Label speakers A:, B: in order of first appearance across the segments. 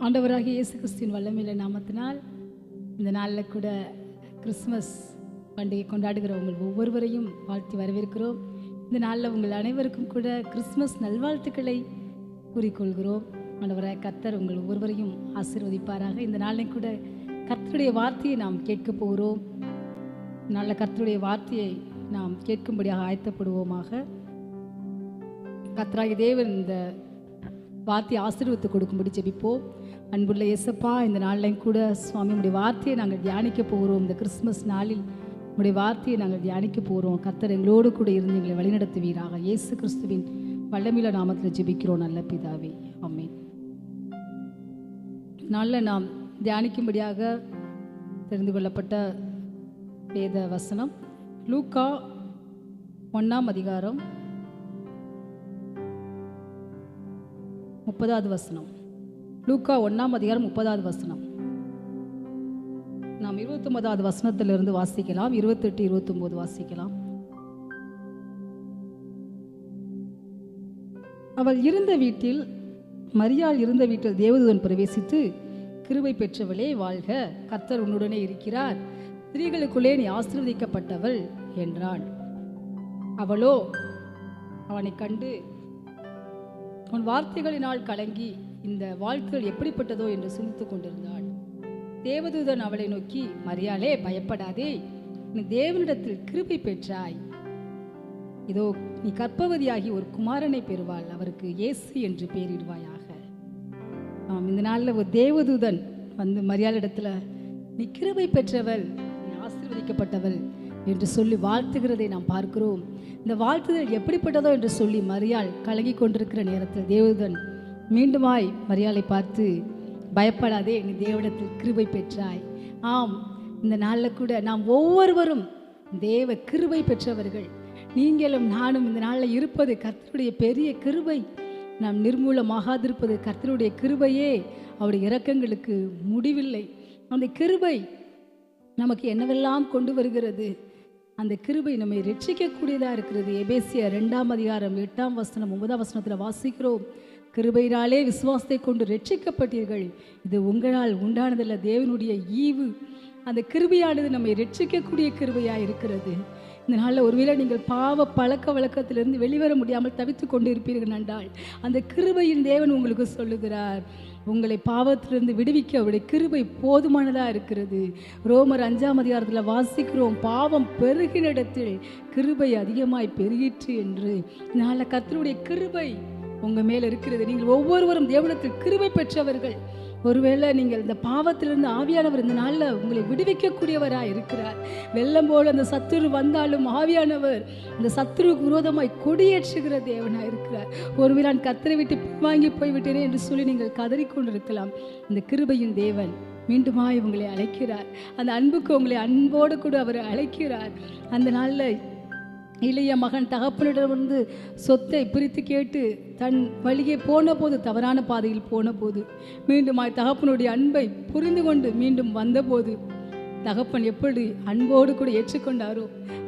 A: ஆண்டவராகிய இயேசு கிறிஸ்துவின் வல்லமையுள்ள நாமத்தினால் இந்த நாளில் கூட கிறிஸ்மஸ் பண்டிகை கொண்டாடுகிற உங்கள் ஒவ்வொருவரையும் வாழ்த்தி வரவேற்கிறோம். இந்த நாளில் உங்கள் அனைவருக்கும் கூட கிறிஸ்மஸ் நல்வாழ்த்துக்களை கூறிக்கொள்கிறோம். ஆண்டவராகிய கர்த்தர் உங்கள் ஒவ்வொருவரையும் ஆசீர்வதிப்பாராக. இந்த நாளில் கூட கர்த்தருடைய வார்த்தையை நாம் கேட்க போகிறோம். நல்ல கர்த்தருடைய வார்த்தையை நாம் கேட்கும்படியாக ஆயத்தப்படுவோமாக. கர்த்தராகிய தேவன் இந்த வார்த்தையை ஆசீர்வதித்து கொடுக்கும்படி ஜெபிப்போம். அன்புள்ள இயேசப்பா, இந்த நாளிலையும் கூட சுவாமி உடைய வார்த்தையை நாங்கள் தியானிக்க போகிறோம். இந்த கிறிஸ்மஸ் நாளில் உடைய வார்த்தையை நாங்கள் தியானிக்க போகிறோம். கர்த்தர் எங்களோடு கூட இருந்து எங்களை வழிநடத்துவீராக. இயேசு கிறிஸ்துவின் வல்லமையுள்ள நாமத்தில் ஜெபிக்கிறோம் நல்ல பிதாவே, ஆமென். நாளில் நாம் தியானிக்கும்படியாக தெரிந்து கொள்ளப்பட்ட வேத வசனம் லூக்கா 1ஆம் அதிகாரம் 30வது வசனம். லூக்கா 1ஆம் அதிகாரம் 30வது வசனம். நாம் 29வது வசனத்திலிருந்து வாசிக்கலாம். 28, 29 வாசிக்கலாம். அவள் இருந்த வீட்டில், மரியாள் இருந்த வீட்டில் தேவதூதன் பிரவேசித்து, கிருபை பெற்றவளே வாழ்க, கர்த்தர் உன்னுடனே இருக்கிறார், ஸ்திரீகளுக்குள்ளே நீ ஆசீர்வதிக்கப்பட்டவள் என்றான். அவளோ அவனை கண்டு உன் வார்த்தைகளினால் கலங்கி இந்த வாழ்த்துகள் எப்படிப்பட்டதோ என்று சிந்தித்துக் கொண்டிருந்தாள். தேவதூதன் அவளை நோக்கி, மரியாளே பயப்படாதே, நீ தேவனிடத்தில் கிருபை பெற்றாய். இதோ நீ கர்ப்பவதியாகி ஒரு குமாரனை பெறுவாள், அவருக்கு இயேசு என்று பெயரிடுவாயாக. இந்த நாளில் ஒரு தேவதூதன் வந்து மரியாளிடத்தில் நீ கிருபை பெற்றவள், நீ ஆசீர்வதிக்கப்பட்டவள் என்று சொல்லி வாழ்த்துகிறதை நாம் பார்க்கிறோம். இந்த வாழ்த்துதல் எப்படிப்பட்டதோ என்று சொல்லி மரியாள் கலங்கி கொண்டிருக்கிற நேரத்தில் தேவதூதன் மீண்டுமாய் மரியாளை பார்த்து, பயப்படாதே, நீ தேவனிடத்தில் கிருபை பெற்றாய். ஆம், இந்த நாளில் கூட நாம் ஒவ்வொருவரும் தேவ கிருபை பெற்றவர்கள். நீங்களும் நானும் இந்த நாளில் இருப்பது கர்த்தருடைய பெரிய கிருபை. நாம் நிர்மூலமாகாதிருப்பது கர்த்தருடைய கிருபையே. அவருடைய இரக்கங்களுக்கு முடிவில்லை. அந்த கிருபை நமக்கு என்னவெல்லாம் கொண்டு வருகிறது. அந்த கிருபை நம்மை ரட்சிக்கக்கூடியதாக இருக்கிறது. எபேசியர் 2ஆம் அதிகாரம் 8ஆம் வசனம் 9ஆம் வசனத்தில் வாசிக்கிறோம், கிருபையினாலே விசுவாசத்தை கொண்டு ரட்சிக்கப்பட்டீர்கள், இது உங்களால் உண்டானதல்ல, தேவனுடைய ஈவு. அந்த கிருபையானது நம்மை ரட்சிக்கக்கூடிய கிருபையாக இருக்கிறது. இந்த நாளில் ஒருவேளை நீங்கள் பாவ பழக்க வழக்கத்திலிருந்து வெளிவர முடியாமல் தவித்து கொண்டு இருப்பீர்கள் என்றால் அந்த கிருபையின் தேவன் உங்களுக்கு சொல்லுகிறார், உங்களை பாவத்திலிருந்து விடுவிக்க அவருடைய கிருபை போதுமானதாக இருக்கிறது. ரோமர் 5ஆம் அதிகாரத்தில் வாசிக்கிறோம், பாவம் பெருகின இடத்தில் கிருபை அதிகமாய் பெருகிற்று என்று. இதனால் கர்த்தருடைய கிருபை உங்கள் மேலே இருக்கிறது. நீங்கள் ஒவ்வொருவரும் தேவனிடத்தில் கிருபை பெற்றவர்கள். ஒருவேளை நீங்கள் இந்த பாவத்திலிருந்து ஆவியானவர் இந்த நாளில் உங்களை விடுவிக்கக்கூடியவராக இருக்கிறார். வெள்ளம் போல அந்த சத்துரு வந்தாலும் ஆவியானவர் இந்த சத்துருக்கு விரோதமாய் கொடியேற்றுகிற தேவனாக இருக்கிறார். ஒருவேளை நான் கர்த்தரை விட்டு பின்வாங்கி போய்விட்டேனே என்று சொல்லி நீங்கள் கதறிக்கொண்டிருக்கலாம். இந்த கிருபையின் தேவன் மீண்டுமாய் உங்களை அழைக்கிறார். அந்த அன்புக்கு உங்களை அன்போடு கூட அவர் அழைக்கிறார். அந்த நாளில் இளைய மகன் தகப்பனிடமிருந்து சொத்தை பிரித்து கேட்டு தன் வழியே போன போது, தவறான பாதையில் போன போது, மீண்டும் தகப்பனுடைய அன்பை புரிந்து கொண்டு மீண்டும் வந்தபோது தகப்பன் எப்படி அன்போடு கூட ஏற்றுக்கொண்டாரோ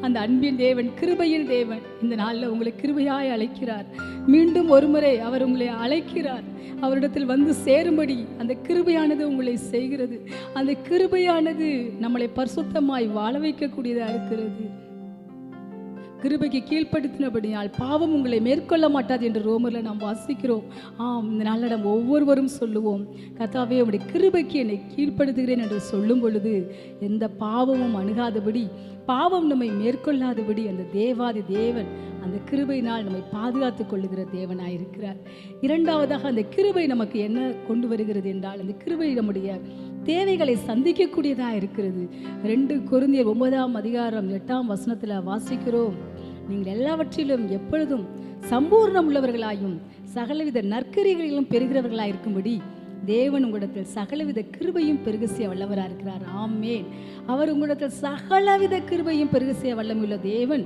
A: அந்த அன்பின் தேவன், கிருபையின் தேவன் இந்த நாளில் உங்களை கிருபையாய் அழைக்கிறார். மீண்டும் ஒருமுறை அவர் உங்களை அழைக்கிறார். அவரிடத்தில் வந்து சேரும்படி அந்த கிருபையானது உங்களை செய்கிறது. அந்த கிருபையானது நம்மளை பரிசுத்தமாய் வாழ வைக்கக்கூடியதாக இருக்கிறது. கிருபைக்கு கீழ்ப்படுத்தினபடியால் பாவம் உங்களை மேற்கொள்ள மாட்டாது என்று ரோமரில் நாம் வாசிக்கிறோம். ஆம், இந்த நாளில் நாம் ஒவ்வொருவரும் சொல்லுவோம், கர்த்தாவே உம்முடைய கிருபைக்கு என்னை கீழ்ப்படுத்துகிறேன் என்று சொல்லும் பொழுது எந்த பாவமும் அணுகாதபடி, பாவம் நம்மை மேற்கொள்ளாதபடி அந்த தேவாதி தேவன் அந்த கிருபையினால் நம்மை பாதுகாத்துக் கொள்ளுகிற தேவனாயிருக்கிறார். இரண்டாவதாக அந்த கிருபை நமக்கு என்ன கொண்டு வருகிறது என்றால், அந்த கிருபை நம்முடைய தேவைகளை சந்திக்கக்கூடியதாக இருக்கிறது. 2 கொரிந்தியர் 9ஆம் அதிகாரம் 8ஆம் வசனத்தில் வாசிக்கிறோம், நீங்கள் எல்லாவற்றிலும் எப்பொழுதும் சம்பூர்ணம் உள்ளவர்களாயும் சகலவித நற்கிரிகளிலும் பெறுகிறவர்களாயிருக்கும்படி தேவன் உங்களிடத்தில் சகலவித கிருபையும் பெருக செய்ய வல்லவராக இருக்கிறார். ஆமென். அவர் உங்களிடத்தில் சகலவித கிருபையும் பெருக செய்ய வல்லமையுள்ள தேவன்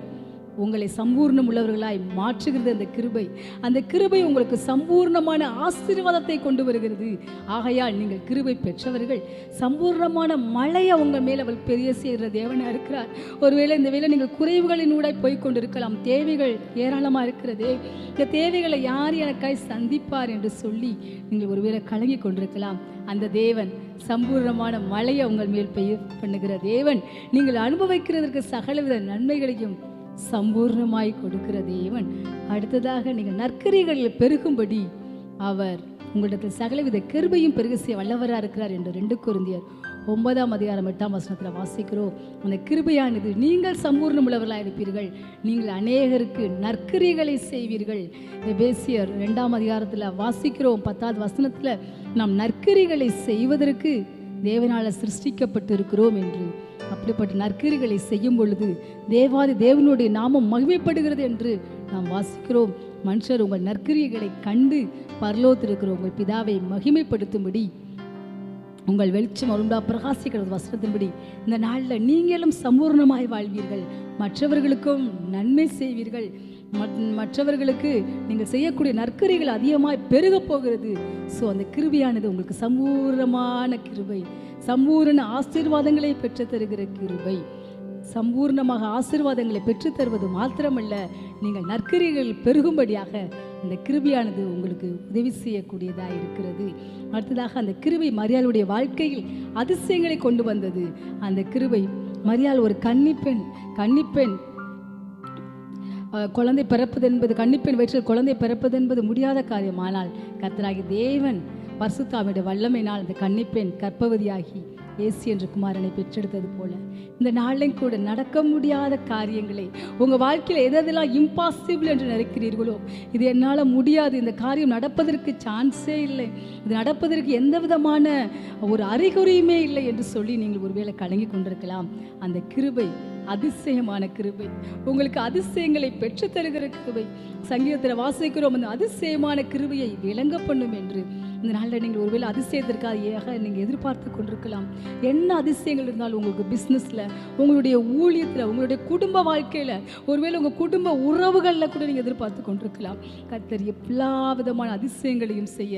A: உங்களை சம்பூர்ணம் உள்ளவர்களாய் மாற்றுகிறது அந்த கிருபை. அந்த கிருபை உங்களுக்கு சம்பூர்ணமான ஆசீர்வாதத்தை கொண்டு வருகிறது. ஆகையால் நீங்கள் கிருபை பெற்றவர்கள். சம்பூர்ணமான மழையை உங்கள் மேல் அவள் பெரிய செய்கிற தேவனாக இருக்கிறார். ஒருவேளை இந்த வேளை நீங்கள் குறைவுகளின் ஊடாய் போய் கொண்டிருக்கலாம். தேவைகள் ஏராளமாக இருக்கிறது. இந்த தேவைகளை யார் எனக்காய் சந்திப்பார் என்று சொல்லி நீங்கள் ஒருவேளை கலங்கி கொண்டிருக்கலாம். அந்த தேவன் சம்பூர்ணமான மழையை உங்கள் மேல் பெய்ய பண்ணுகிற தேவன். நீங்கள் அனுபவிக்கிறதற்கு சகலவித நன்மைகளையும் சம்பூர்ணமாய் கொடுக்கிற தேவன். அடுத்ததாக நீங்கள் நற்கிரியைகளில் பெருகும்படி அவர் உங்களிடத்தில் சகலவித கிருபையும் பெருக செய்ய வல்லவராக இருக்கிறார் என்று 2 கொரிந்தியர் 9:8 வாசிக்கிறோம். அந்த கிருபையானது நீங்கள் சம்பூர்ணம் உள்ளவர்களாக இருப்பீர்கள். நீங்கள் அநேகருக்கு நற்கிரியைகளை செய்வீர்கள். எபேசியர் 2 வாசிக்கிறோம் 10 நாம் நற்கிரியைகளை செய்வதற்கு தேவனால் சிருஷ்டிக்கப்பட்டு இருக்கிறோம் என்று. அப்படிப்பட்ட நற்கிரியைகளை செய்யும் பொழுது தேவாதி தேவனுடைய நாமம் மகிமைப்படுகிறது என்று நாம் வாசிக்கிறோம். மனுஷர் உங்கள் நற்கிரியைகளை கண்டு பரலோகத்தில் இருக்கிற உங்கள் பிதாவை மகிமைப்படுத்தும்படி உங்கள் வெளிச்சம் அருண்டா பிரகாசிக்கிறது வசனத்தின்படி இந்த நாளில் நீங்களும் சம்பூர்ணமாய் வாழ்வீர்கள். மற்றவர்களுக்கும் நன்மை செய்வீர்கள். மற்றவர்களுக்கு நீங்கள் செய்யக்கூடிய நற்கிரியைகள் அதிகமாய் பெருக போகிறது. ஸோ அந்த கிருபையானது உங்களுக்கு சம்பூர்ணமான கிருபை, சம்பூர்ண ஆசீர்வாதங்களை பெற்று தருகிற கிருபை. சம்பூர்ணமாக ஆசீர்வாதங்களை பெற்று தருவது மாத்திரமல்ல, நீங்கள் நற்கிரியைகள் பெருகும்படியாக அந்த கிருபையானது உங்களுக்கு உதவி செய்யக்கூடியதாக இருக்கிறது. அடுத்ததாக அந்த கிருபை மரியாளுடைய வாழ்க்கையில் அதிசயங்களை கொண்டு வந்தது. அந்த கிருபை மரியாள் ஒரு கன்னிப்பெண் குழந்தை பிறப்பது என்பது, கன்னிப்பெண் வயிற்றில் குழந்தை பிறப்பது என்பது முடியாத காரியம். ஆனால் கர்த்தராகிய தேவன் பரிசுத்தாவினுடைய வல்லமையினால் அந்த கன்னிப்பெண் கர்ப்பவதியாகி இயேசு என்ற குமாரனை பெற்றெடுத்தது போல இந்த நாளிலும் கூட நடக்க முடியாத காரியங்களை உங்கள் வாழ்க்கையில் எதெல்லாம் இம்பாசிபிள் என்று நினைக்கிறீர்களோ, இது என்னால் முடியாது, இந்த காரியம் நடப்பதற்கு சான்ஸே இல்லை, இது நடப்பதற்கு எந்த விதமான ஒரு அறிகுறியுமே இல்லை என்று சொல்லி நீங்கள் ஒருவேளை கலங்கி கொண்டிருக்கலாம். அந்த கிருபை அதிசயமான கிருபை, உங்களுக்கு அதிசயங்களை பெற்று தருகிற கிருபை. சங்கீதத்தில் வாசிக்கிறோம், அந்த அதிசயமான கிருபையை விளங்க பண்ணும் என்று. இந்த நாளில் நீங்கள் ஒருவேளை அதிசயத்திற்காக நீங்கள் எதிர்பார்த்து கொண்டிருக்கலாம். என்ன அதிசயங்கள் இருந்தாலும் உங்களுக்கு பிஸ்னஸில், உங்களுடைய ஊழியத்தில், உங்களுடைய குடும்ப வாழ்க்கையில், ஒருவேளை உங்கள் குடும்ப உறவுகளில் கூட நீங்கள் எதிர்பார்த்து கொண்டிருக்கலாம். கர்த்தர் எல்லா விதமான அதிசயங்களையும் செய்ய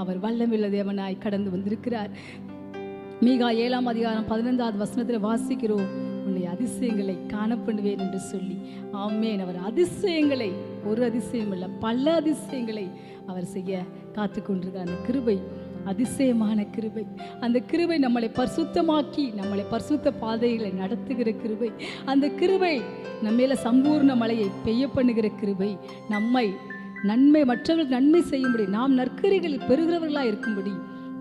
A: அவர் வல்லமையுள்ள தேவனாய் கடந்து வந்திருக்கிறார். மீகா 7:15 வாசிக்கிறோம், உன்னை அதிசயங்களை காணப்படுவேன் என்று சொல்லி. ஆமென். அவர் அதிசயங்களை, ஒரு அதிசயம் இல்லை, பல அதிசயங்களை அவர் செய்ய காத்து கொண்டிருக்கிறார். அந்த கிருபை அதிசயமான கிருபை. அந்த கிருபை நம்மளை பரிசுத்தமாக்கி நம்மளை பரிசுத்த பாதைகளை நடத்துகிற கிருபை. அந்த கிருபை நம்மேல சம்பூர்ண மழையை பெய்ய பண்ணுகிற கிருபை. மற்றவர்களுக்கு நன்மை செய்யும்படி, நாம் நற்கிரியைகளில் பெறுகிறவர்களாக இருக்கும்படி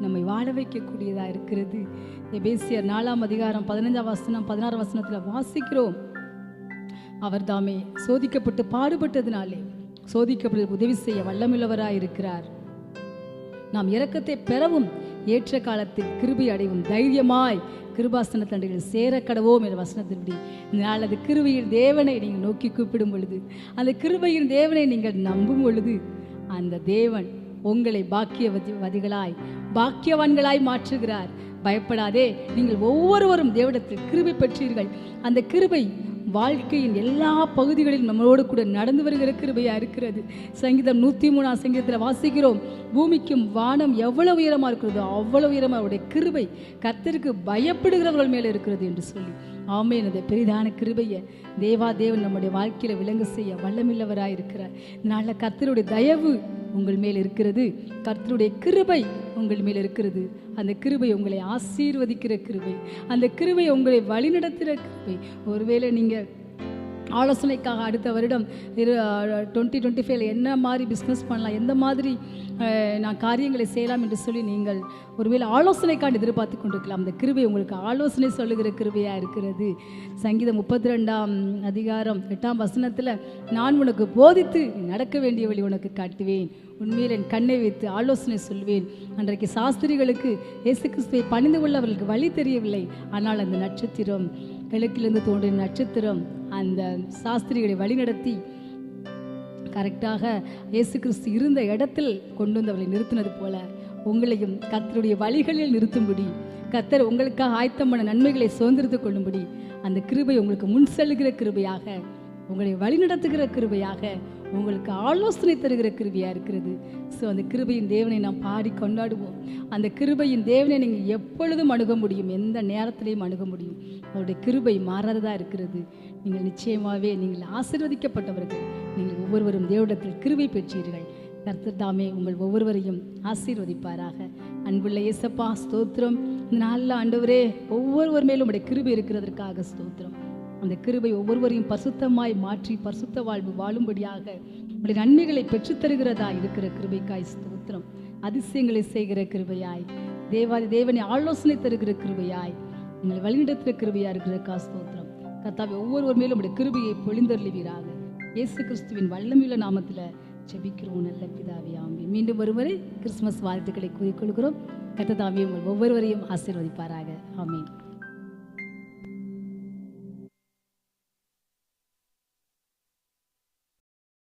A: நம்மை வாழ வைக்கக்கூடியதாக இருக்கிறது. எபேசியர் 4:15-16 வாசிக்கிறோம், அவர் தாமே சோதிக்கப்பட்டு பாடுபட்டதினாலே சோதிக்கப்பட்டு உதவி செய்ய வல்லமுள்ளவராய் இருக்கிறார். நாம் இரக்கத்தை பெறவும் ஏற்ற காலத்தில் கிருபை அடைவும் தைரியமாய் கிருபாசன தண்டையில் சேர கடவோம் என்ற வசனத்தின்படி நாளது கிருபையின் தேவனை நீங்கள் நோக்கி கூப்பிடும் பொழுது, அந்த கிருபையின் தேவனை நீங்கள் நம்பும் பொழுது, அந்த தேவன் உங்களை பாக்கியவான்களாய் மாற்றுகிறார். பயப்படாதே, நீங்கள் ஒவ்வொருவரும் தேவனிடத்தில் கிருபை பெற்றீர்கள். அந்த கிருபை வாழ்க்கையின் எல்லா பகுதிகளிலும் நம்மளோடு கூட நடந்து வருகிற கிருபையாக இருக்கிறது. சங்கீதம் 103 வாசிக்கிறோம், பூமிக்கும் வானம் எவ்வளவு உயரமாக இருக்கிறதோ அவ்வளவு உயரமாக அவருடைய கிருபை கர்த்தருக்கு பயப்படுகிறவர்கள் மேலே இருக்கிறது என்று சொல்லி. ஆமென். அந்த பெரிதான கிருபையை தேவன் நம்முடைய வாழ்க்கையில் விளங்க செய்ய வல்லமில்லவராக இருக்கிறார். இதனால கர்த்தருடைய தயவு உங்கள் மேல் இருக்கிறது, கர்த்தருடைய கிருபை உங்கள் மேல் இருக்கிறது. அந்த கிருபை உங்களை ஆசீர்வதிக்கிற கிருபை, அந்த கிருபை உங்களை வழிநடத்துகிற கிருபை. ஒருவேளை நீங்கள் ஆலோசனைக்காக அடுத்த வருடம் 2025 என்ன மாதிரி பிஸ்னஸ் பண்ணலாம், எந்த மாதிரி நான் காரியங்களை செய்யலாம் என்று சொல்லி நீங்கள் ஒருவேளை ஆலோசனைக்காக எதிர்பார்த்து கொண்டிருக்கலாம். அந்த கிருபை உங்களுக்கு ஆலோசனை சொல்லுகிற கிருபையாக இருக்கிறது. சங்கீதம் 32:8 நான் உனக்கு போதித்து நடக்க வேண்டிய வழி உனக்கு காட்டுவேன், உண்மையில் என் கண்ணை வைத்து ஆலோசனை சொல்வேன். அன்றைக்கு சாஸ்திரிகளுக்கு இயேசு கிறிஸ்துவை பணிந்து கொள்ள அவர்களுக்கு வழி தெரியவில்லை. ஆனால் அந்த நட்சத்திரம், கிழக்கிலிருந்து தோன்றிய நட்சத்திரம் அந்த சாஸ்திரிகளை வழிநடத்தி கரெக்டாக இயேசு கிறிஸ்து இருந்த இடத்தில் கொண்டு வந்து அவளை நிறுத்தினது போல உங்களையும் கர்த்தருடைய வழிகளில் நிறுத்தும்படி, கர்த்தர் உங்களுக்காக ஆயத்தம் பண்ண நன்மைகளை சுதந்திரத்துக் கொள்ளும்படி அந்த கிருபை உங்களுக்கு முன் செல்லுகிற கிருபையாக உங்களை வழிநடத்துகிற கிருபையாக, உங்களுக்கு ஆலோசனை தருகிற கிருபையாக இருக்கிறது. ஸோ அந்த கிருபையின் தேவனை நாம் பாடி கொண்டாடுவோம். அந்த கிருபையின் தேவனை நீங்கள் எப்பொழுதும் அணுக முடியும், எந்த நேரத்திலையும் அணுக முடியும். அவருடைய கிருபை மாறாததாக இருக்கிறது. நீங்கள் நிச்சயமாகவே நீங்கள் ஆசீர்வதிக்கப்பட்டவர்கள். நீங்கள் ஒவ்வொருவரும் தேவனிடத்தில் கிருபை பெற்றீர்கள். கர்த்தர் தாமே உங்கள் ஒவ்வொருவரையும் ஆசீர்வதிப்பாராக. அன்புள்ள இயேசப்பா, ஸ்தோத்திரம். இந்த நாளில் ஆண்டவரே, ஒவ்வொருவர் மேலும் உடைய கிருபை இருக்கிறதற்காக ஸ்தோத்திரம். அந்த கிருபை ஒவ்வொருவரையும் பரிசுத்தமாய் மாற்றி பரிசுத்த வாழ்வு வாழும்படியாக உடைய நன்மைகளை பெற்றுத்தருகிறதா இருக்கிற கிருபைக்காய் ஸ்தோத்திரம். அதிசயங்களை செய்கிற கிருபையாய், தேவனை ஆலோசனை தருகிற கிருபையாய், உங்களை வழிநடத்துகிற கிருபையா இருக்கிற ஸ்தோத்திரம். கர்த்தாவே, ஒவ்வொருவர் மேலும் உடைய கிருபையை பொழிந்தருளுவீராக. இயேசு கிறிஸ்துவின் வல்லமையுள்ள நாமத்தில் ஜெபிக்கிறோம் நல்ல பிதாவே, ஆமென். மீண்டும் ஒருமுறை கிறிஸ்துமஸ் வாழ்த்துக்களை கூறிக்கொள்கிறோம். கர்த்தர் தாமே உங்கள் ஒவ்வொருவரையும் ஆசீர்வதிப்பாராக. ஆமென்.